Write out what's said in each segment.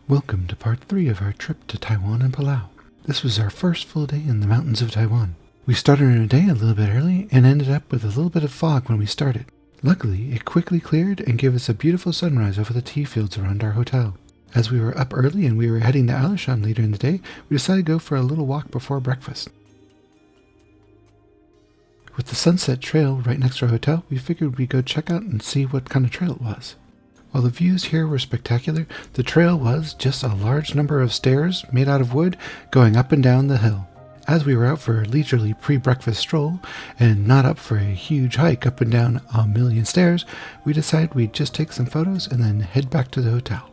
Welcome to part 3 of our trip to Taiwan and Palau. This was our first full day in the mountains of Taiwan. We started our day a little bit early and ended up with a little bit of fog when we started. Luckily, it quickly cleared and gave us a beautiful sunrise over the tea fields around our hotel. As we were up early and we were heading to Alishan later in the day, we decided to go for a little walk before breakfast. With the Sunset Trail right next to our hotel, we figured we'd go check out and see what kind of trail it was. While the views here were spectacular, the trail was just a large number of stairs made out of wood going up and down the hill. As we were out for a leisurely pre-breakfast stroll, and not up for a huge hike up and down a million stairs, we decided we'd just take some photos and then head back to the hotel.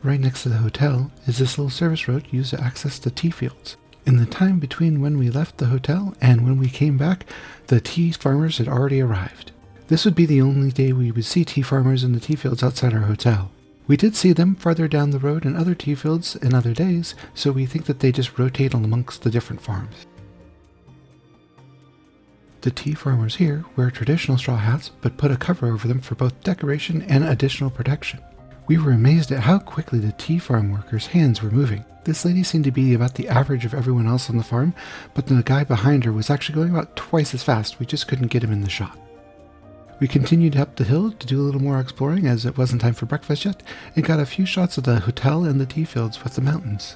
Right next to the hotel is this little service road used to access the tea fields. In the time between when we left the hotel and when we came back, the tea farmers had already arrived. This would be the only day we would see tea farmers in the tea fields outside our hotel. We did see them farther down the road in other tea fields in other days, so we think that they just rotate amongst the different farms. The tea farmers here wear traditional straw hats, but put a cover over them for both decoration and additional protection. We were amazed at how quickly the tea farm workers' hands were moving. This lady seemed to be about the average of everyone else on the farm, but the guy behind her was actually going about twice as fast. We just couldn't get him in the shot. We continued up the hill to do a little more exploring as it wasn't time for breakfast yet, and got a few shots of the hotel and the tea fields with the mountains.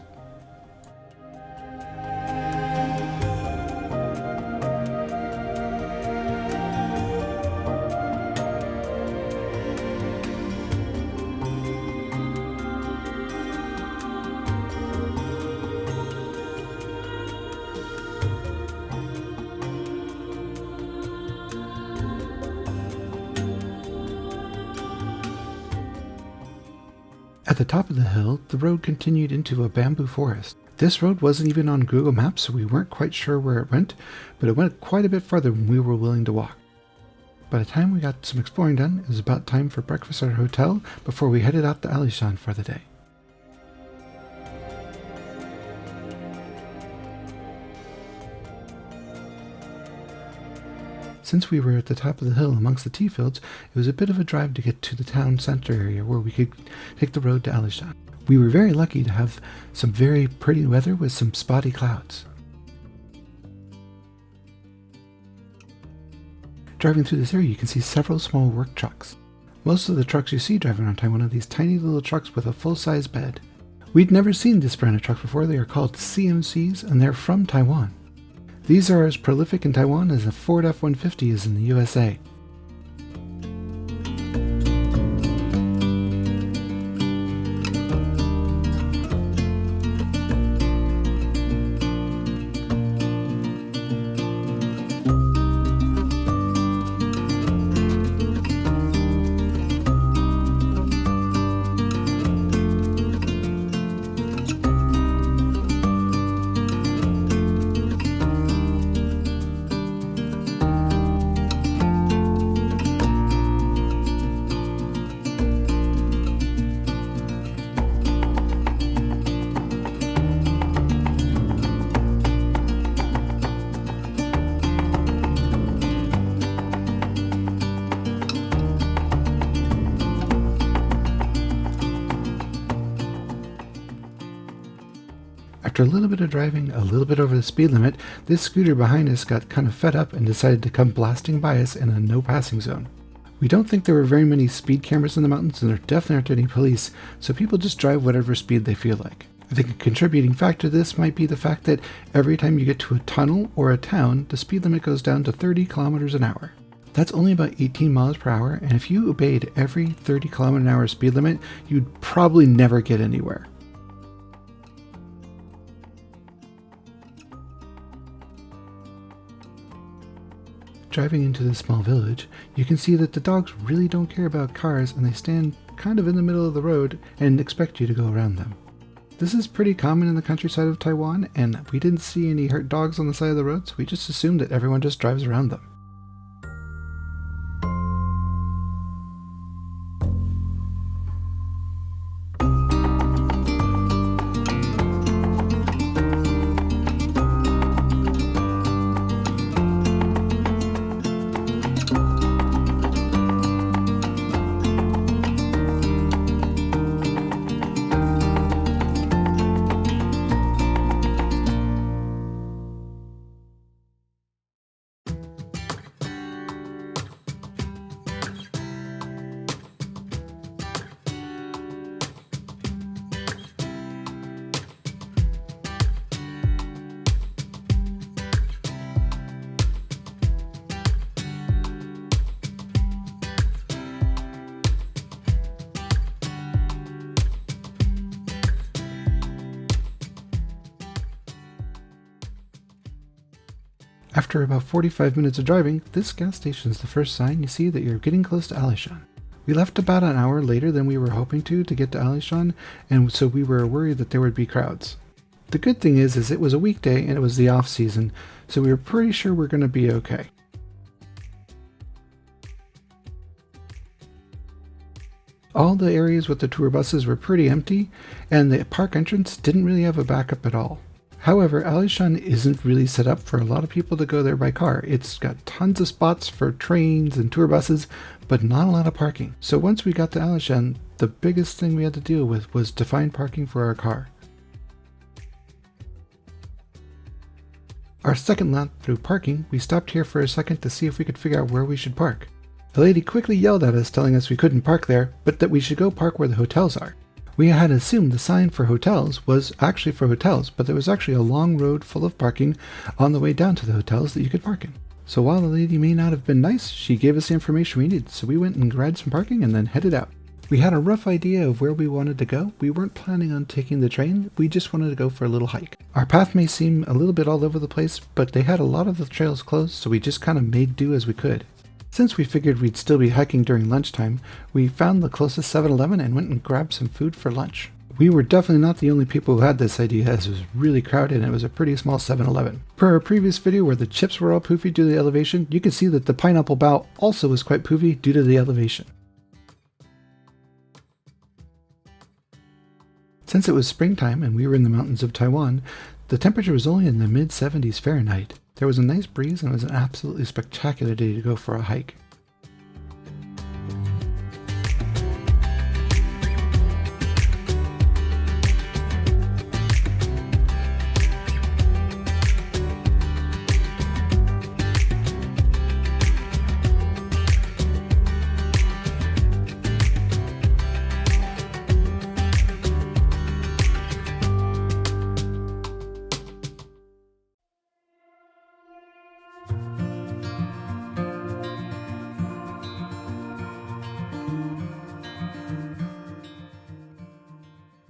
At the top of the hill, the road continued into a bamboo forest. This road wasn't even on Google Maps, so we weren't quite sure where it went, but it went quite a bit farther than we were willing to walk. By the time we got some exploring done, it was about time for breakfast at our hotel before we headed out to Alishan for the day. Since we were at the top of the hill amongst the tea fields, it was a bit of a drive to get to the town center area where we could take the road to Alishan. We were very lucky to have some very pretty weather with some spotty clouds. Driving through this area, you can see several small work trucks. Most of the trucks you see driving around town are one of these tiny little trucks with a full-size bed. We'd never seen this brand of truck before. They are called CMCs, and they're from Taiwan. These are as prolific in Taiwan as a Ford F-150 is in the USA. After a little bit of driving, a little bit over the speed limit, this scooter behind us got kind of fed up and decided to come blasting by us in a no passing zone. We don't think there were very many speed cameras in the mountains, and there definitely aren't any police, so people just drive whatever speed they feel like. I think a contributing factor to this might be the fact that every time you get to a tunnel or a town, the speed limit goes down to 30 kilometers an hour. That's only about 18 miles per hour, and if you obeyed every 30 kilometer an hour speed limit, you'd probably never get anywhere. Driving into this small village, you can see that the dogs really don't care about cars, and they stand kind of in the middle of the road and expect you to go around them. This is pretty common in the countryside of Taiwan, and we didn't see any hurt dogs on the side of the road, so we just assumed that everyone just drives around them. After about 45 minutes of driving, this gas station is the first sign you see that you're getting close to Alishan. We left about an hour later than we were hoping to get to Alishan, and so we were worried that there would be crowds. The good thing is it was a weekday and it was the off season, so we were pretty sure we're going to be okay. All the areas with the tour buses were pretty empty, and the park entrance didn't really have a backup at all. However, Alishan isn't really set up for a lot of people to go there by car. It's got tons of spots for trains and tour buses, but not a lot of parking. So once we got to Alishan, the biggest thing we had to deal with was to find parking for our car. Our second lap through parking, we stopped here for a second to see if we could figure out where we should park. The lady quickly yelled at us telling us we couldn't park there, but that we should go park where the hotels are. We had assumed the sign for hotels was actually for hotels, but there was actually a long road full of parking on the way down to the hotels that you could park in. So while the lady may not have been nice, she gave us the information we needed, so we went and grabbed some parking and then headed out. We had a rough idea of where we wanted to go. We weren't planning on taking the train, we just wanted to go for a little hike. Our path may seem a little bit all over the place, but they had a lot of the trails closed, so we just kind of made do as we could. Since we figured we'd still be hiking during lunchtime, we found the closest 7-Eleven and went and grabbed some food for lunch. We were definitely not the only people who had this idea, as it was really crowded and it was a pretty small 7-Eleven. Per our previous video where the chips were all poofy due to the elevation, you can see that the pineapple bao also was quite poofy due to the elevation. Since it was springtime and we were in the mountains of Taiwan, the temperature was only in the mid-70s Fahrenheit. There was a nice breeze and it was an absolutely spectacular day to go for a hike.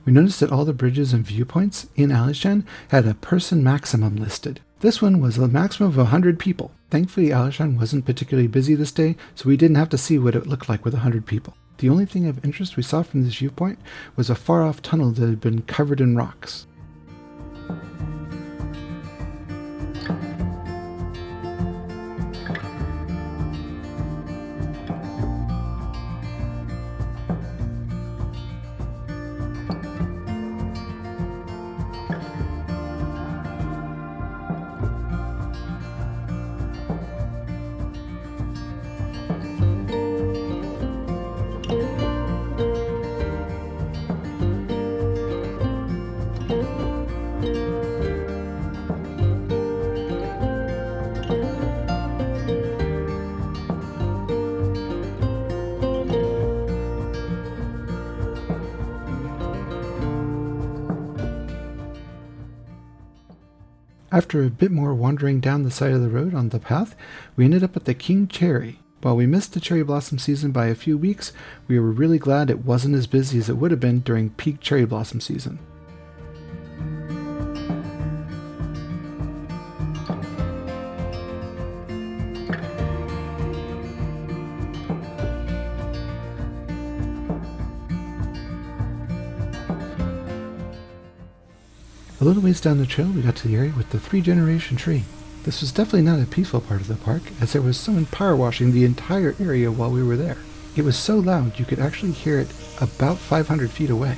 We noticed that all the bridges and viewpoints in Alishan had a person maximum listed. This one was a maximum of 100 people. Thankfully, Alishan wasn't particularly busy this day, so we didn't have to see what it looked like with 100 people. The only thing of interest we saw from this viewpoint was a far-off tunnel that had been covered in rocks. After a bit more wandering down the side of the road on the path, we ended up at the King Cherry. While we missed the cherry blossom season by a few weeks, we were really glad it wasn't as busy as it would have been during peak cherry blossom season. A little ways down the trail we got to the area with the 3-generation tree. This was definitely not a peaceful part of the park, as there was someone power washing the entire area while we were there. It was so loud you could actually hear it about 500 feet away.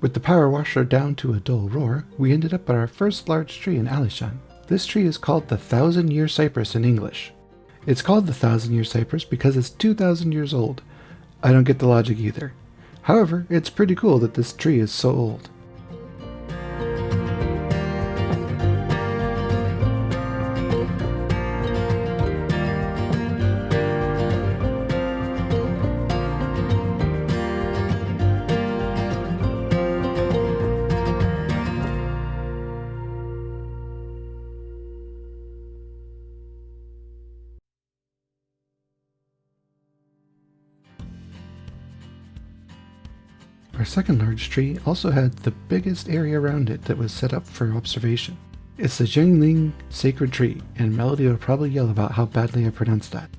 With the power washer down to a dull roar, we ended up at our first large tree in Alishan. This tree is called the 1,000-year cypress in English. It's called the 1,000-year cypress because it's 2,000 years old. I don't get the logic either. However, it's pretty cool that this tree is so old. Our second large tree also had the biggest area around it that was set up for observation. It's the Zhengling sacred tree, and Melody will probably yell about how badly I pronounced that.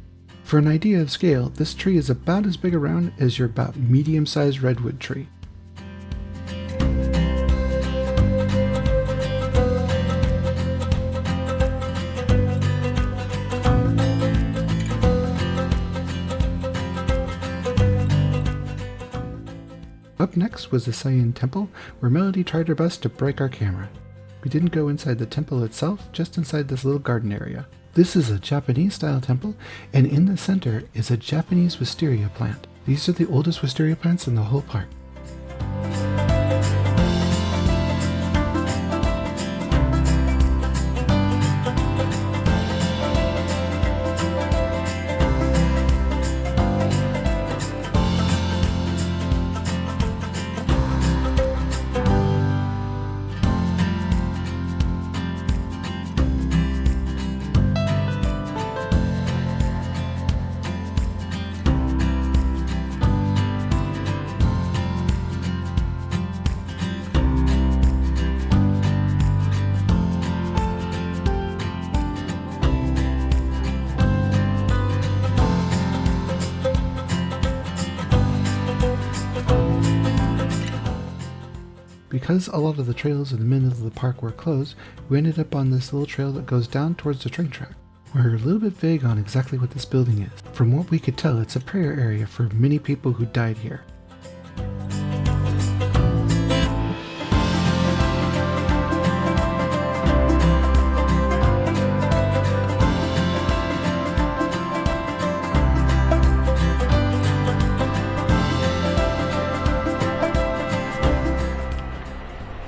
For an idea of scale, this tree is about as big around as your about medium-sized redwood tree. Up next was the Saiyan Temple, where Melody tried her best to break our camera. We didn't go inside the temple itself, just inside this little garden area. This is a Japanese-style temple, and in the center is a Japanese wisteria plant. These are the oldest wisteria plants in the whole park. Because a lot of the trails in the middle of the park were closed, we ended up on this little trail that goes down towards the train track. We're a little bit vague on exactly what this building is. From what we could tell, it's a prayer area for many people who died here.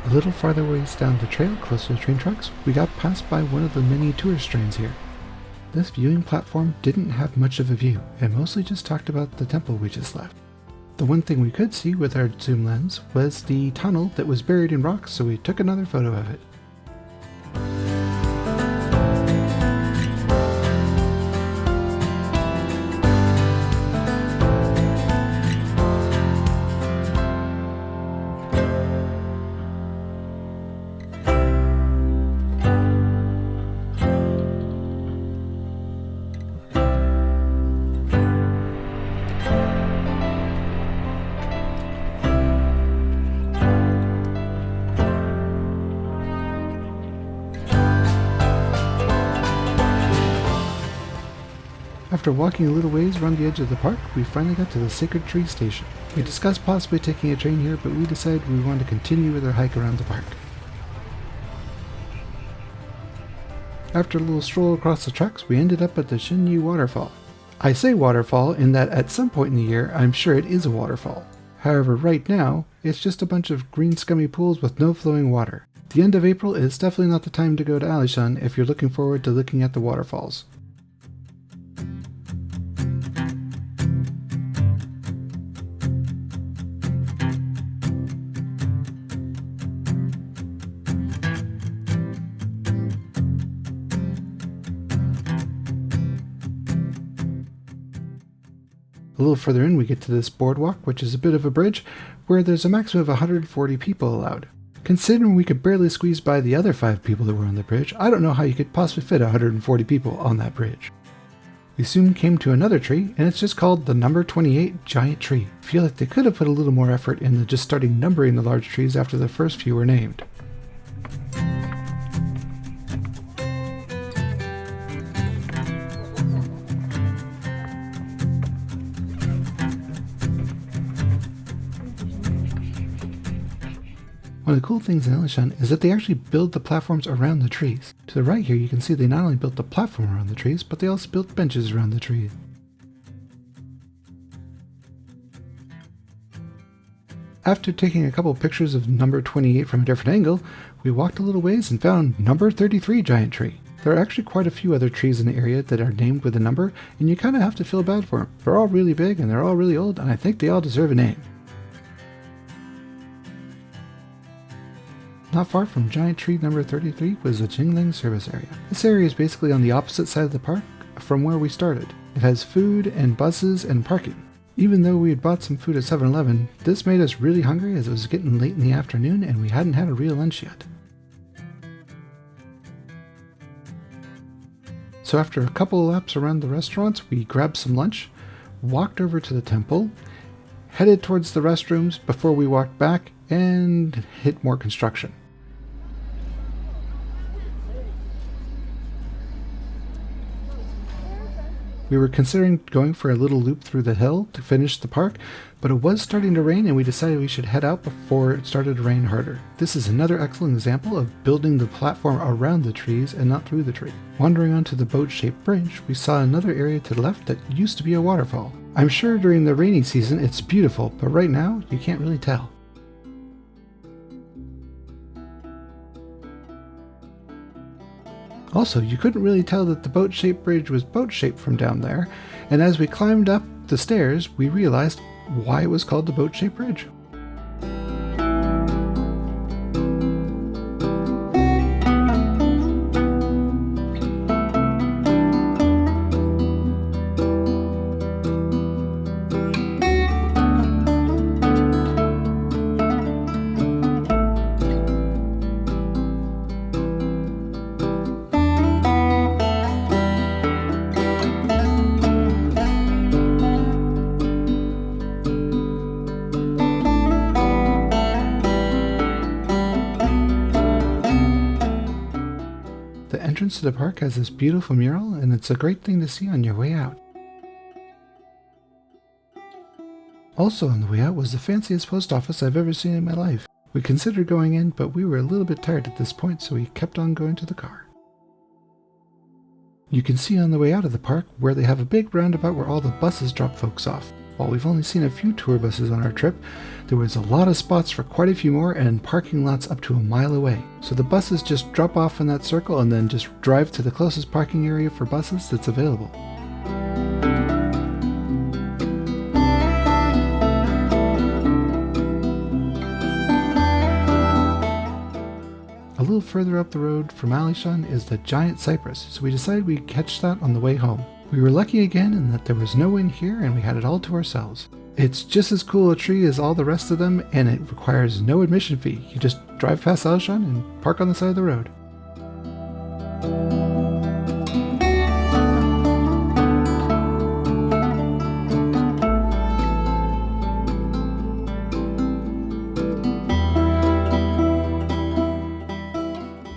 A little farther ways down the trail, close to the train tracks, we got passed by one of the many tourist trains here. This viewing platform didn't have much of a view, and mostly just talked about the temple we just left. The one thing we could see with our zoom lens was the tunnel that was buried in rocks, so we took another photo of it. After walking a little ways around the edge of the park, we finally got to the Sacred Tree Station. We discussed possibly taking a train here, but we decided we wanted to continue with our hike around the park. After a little stroll across the tracks, we ended up at the Shinyu waterfall. I say waterfall in that at some point in the year, I'm sure it is a waterfall. However, right now, it's just a bunch of green scummy pools with no flowing water. The end of April is definitely not the time to go to Alishan if you're looking forward to looking at the waterfalls. A little further in we get to this boardwalk, which is a bit of a bridge, where there's a maximum of 140 people allowed. Considering we could barely squeeze by the other 5 people that were on the bridge, I don't know how you could possibly fit 140 people on that bridge. We soon came to another tree, and it's just called the number 28 giant tree. I feel like they could have put a little more effort into just starting numbering the large trees after the first few were named. One of the cool things in Alishan is that they actually build the platforms around the trees. To the right here you can see they not only built the platform around the trees, but they also built benches around the trees. After taking a couple of pictures of number 28 from a different angle, we walked a little ways and found number 33 giant tree. There are actually quite a few other trees in the area that are named with a number, and you kind of have to feel bad for them. They're all really big and they're all really old, and I think they all deserve a name. Not far from giant tree number 33 was the Jingling service area. This area is basically on the opposite side of the park from where we started. It has food and buses and parking. Even though we had bought some food at 7-Eleven, this made us really hungry as it was getting late in the afternoon and we hadn't had a real lunch yet. So after a couple of laps around the restaurants, we grabbed some lunch, walked over to the temple, headed towards the restrooms before we walked back and hit more construction. We were considering going for a little loop through the hill to finish the park, but it was starting to rain and we decided we should head out before it started to rain harder. This is another excellent example of building the platform around the trees and not through the tree. Wandering onto the boat-shaped bridge, we saw another area to the left that used to be a waterfall. I'm sure during the rainy season it's beautiful, but right now you can't really tell. Also, you couldn't really tell that the boat-shaped bridge was boat-shaped from down there, and as we climbed up the stairs, we realized why it was called the boat-shaped bridge. The entrance to the park has this beautiful mural, and it's a great thing to see on your way out. Also on the way out was the fanciest post office I've ever seen in my life. We considered going in, but we were a little bit tired at this point, so we kept on going to the car. You can see on the way out of the park where they have a big roundabout where all the buses drop folks off. While we've only seen a few tour buses on our trip, there was a lot of spots for quite a few more and parking lots up to a mile away. So the buses just drop off in that circle and then just drive to the closest parking area for buses that's available. A little further up the road from Alishan is the giant cypress, so we decided we'd catch that on the way home. We were lucky again in that there was no wind here and we had it all to ourselves. It's just as cool a tree as all the rest of them, and it requires no admission fee. You just drive past Alishan and park on the side of the road.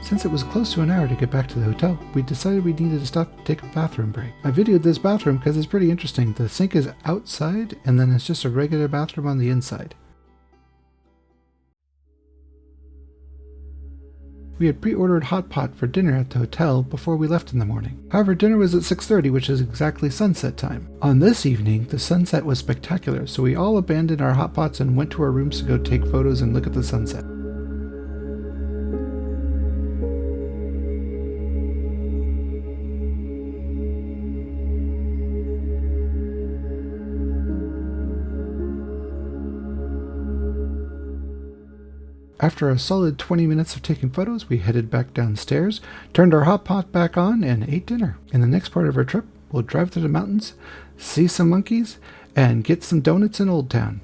Since it was close to an hour to get back to the hotel, we decided we needed to stop to take a bathroom break. I videoed this bathroom because it's pretty interesting. The sink is outside, and then it's just a regular bathroom on the inside. We had pre-ordered hot pot for dinner at the hotel before we left in the morning. However, dinner was at 6:30, which is exactly sunset time. On this evening, the sunset was spectacular, so we all abandoned our hot pots and went to our rooms to go take photos and look at the sunset. After a solid 20 minutes of taking photos, we headed back downstairs, turned our hot pot back on, and ate dinner. In the next part of our trip, we'll drive to the mountains, see some monkeys, and get some donuts in Old Town.